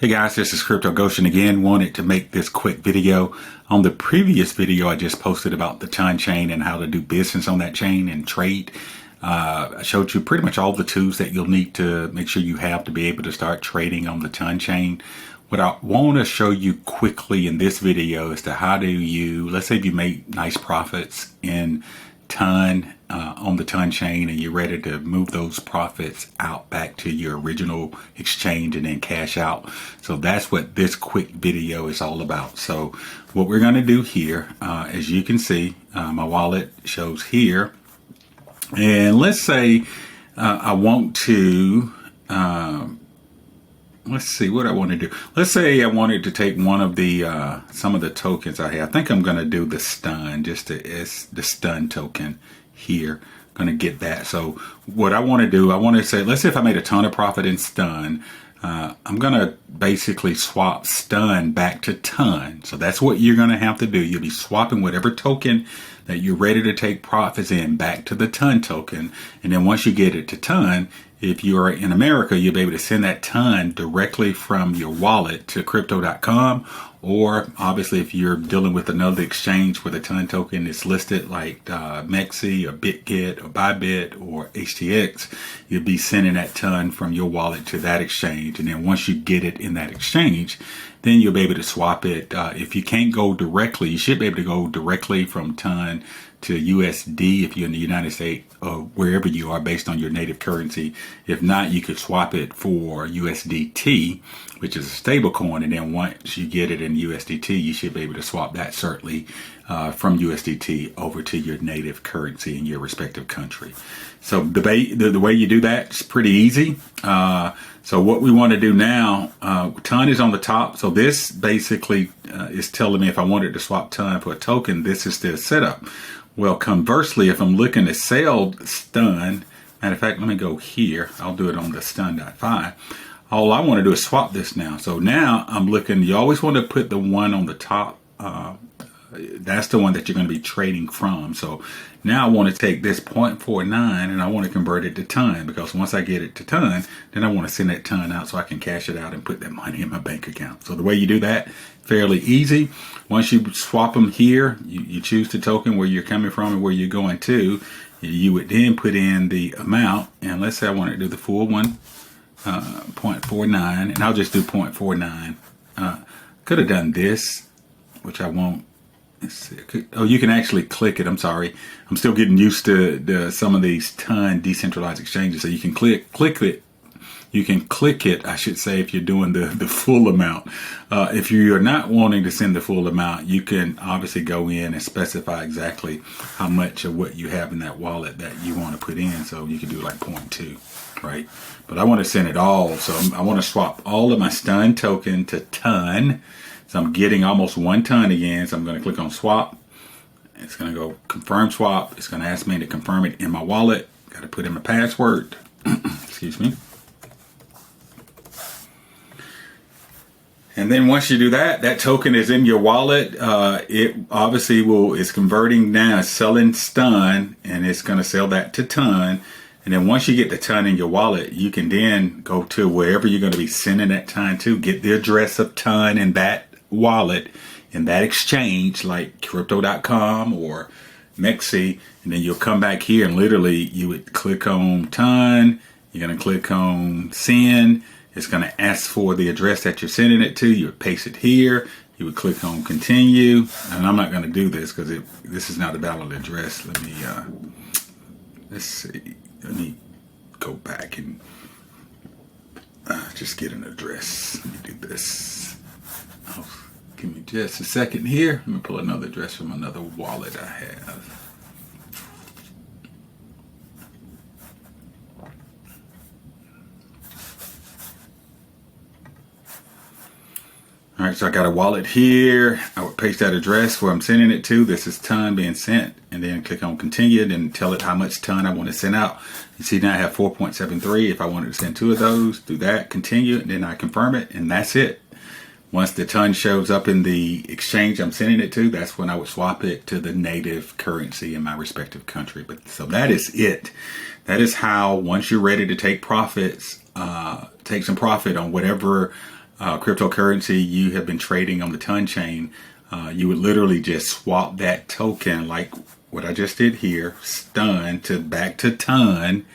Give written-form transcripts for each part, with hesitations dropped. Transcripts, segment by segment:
Hey guys, this is Crypto Goshen again. Wanted to make this quick video. On the previous video I just posted about the ton chain and how to do business on that chain and trade. I showed you pretty much all the tools that you'll need to make sure you have to be able to start trading on the ton chain. What I want to show you quickly in this video is to how do you, let's say if you make nice profits in ton on the ton chain and you're ready to move those profits out back to your original exchange and then cash out. So that's what this quick video is all about. So what we're going to do here, as you can see, my wallet shows here. And let's say I want to, let's see what I want to do. Let's say I wanted to take one of the, some of the tokens I have. I think I'm going to do the stun, just the stun token here. Going to get that. So what I want to do, I want to say, let's say if I made a ton of profit in stun, I'm going to basically swap stun back to ton. So that's what you're going to have to do. You'll be swapping whatever token that you're ready to take profits in back to the ton token. And then once you get it to ton, if you're in America, you'll be able to send that ton directly from your wallet to crypto.com. Or obviously, if you're dealing with another exchange where the ton token is listed like Mexi or BitGet or Bybit or HTX, you'll be sending that ton from your wallet to that exchange. And then once you get it in that exchange, then you'll be able to swap it. If you can't go directly, you should be able to go directly from ton to USD if you're in the United States or wherever you are based on your native currency. If not, you could swap it for USDT, which is a stable coin. And then once you get it in USDT, you should be able to swap that certainly from USDT over to your native currency in your respective country. So the way you do that is pretty easy. So what we want to do now, ton is on the top. So this basically is telling me if I wanted to swap ton for a token, this is the setup. Well, conversely, if I'm looking to sell stun, matter of fact, let me go here. I'll do it on the stun.fi. All I want to do is swap this now. So now I'm looking, you always want to put the one on the top. That's the one that you're going to be trading from. So now I want to take this 0.49 and I want to convert it to ton, because once I get it to ton, then I want to send that ton out so I can cash it out and put that money in my bank account. So the way you do that, fairly easy. Once you swap them here, you choose the token where you're coming from and where you're going to. You would then put in the amount, and let's say I want to do the full one, 0.49, and I'll just do 0.49. Could have done this, which I won't. Let's see. Oh, you can actually click it. I'm sorry. I'm still getting used to some of these ton decentralized exchanges. So you can click it. You can click it, I should say, if you're doing the full amount. If you're not wanting to send the full amount, you can obviously go in and specify exactly how much of what you have in that wallet that you want to put in. So you can do like 0.2, right? But I want to send it all. So I want to swap all of my stun token to ton. So I'm getting almost 1 ton again. So I'm going to click on swap. It's going to go confirm swap. It's going to ask me to confirm it in my wallet. Got to put in my password. Excuse me. And then once you do that, that token is in your wallet. It obviously is converting now, it's selling stun, and it's going to sell that to ton. And then once you get the ton in your wallet, you can then go to wherever you're going to be sending that ton to, get the address of ton in that wallet, in that exchange, like crypto.com or Mexi. And then you'll come back here and literally you would click on ton. You're going to click on send. It's going to ask for the address that you're sending it to. You would paste it here. You would click on continue. And I'm not going to do this because this is not a valid address. Let me, let's see. Let me go back and just get an address. Let me do this. Oh, give me just a second here. Let me pull another address from another wallet I have. All right, so I got a wallet here. I would paste that address where I'm sending it to. This is ton being sent, and then click on continue, then tell it how much ton I want to send out. You see now I have 4.73. If I wanted to send 2 of those, do that, continue, and then I confirm it, and that's it. Once the ton shows up in the exchange I'm sending it to, that's when I would swap it to the native currency in my respective country. But so that is it. That is how, once you're ready to take profits, take some profit on whatever cryptocurrency you have been trading on the Ton chain, you would literally just swap that token like what I just did here, stun to back to Ton.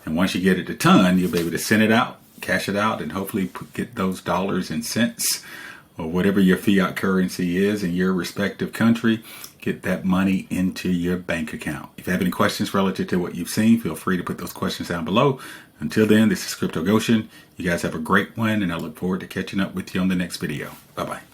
And once you get it to Ton, you'll be able to send it out, cash it out, and hopefully get those dollars and cents or whatever your fiat currency is in your respective country, get that money into your bank account. If you have any questions relative to what you've seen, feel free to put those questions down below. Until then, this is Crypto Goshen. You guys have a great one, and I look forward to catching up with you on the next video. Bye-bye.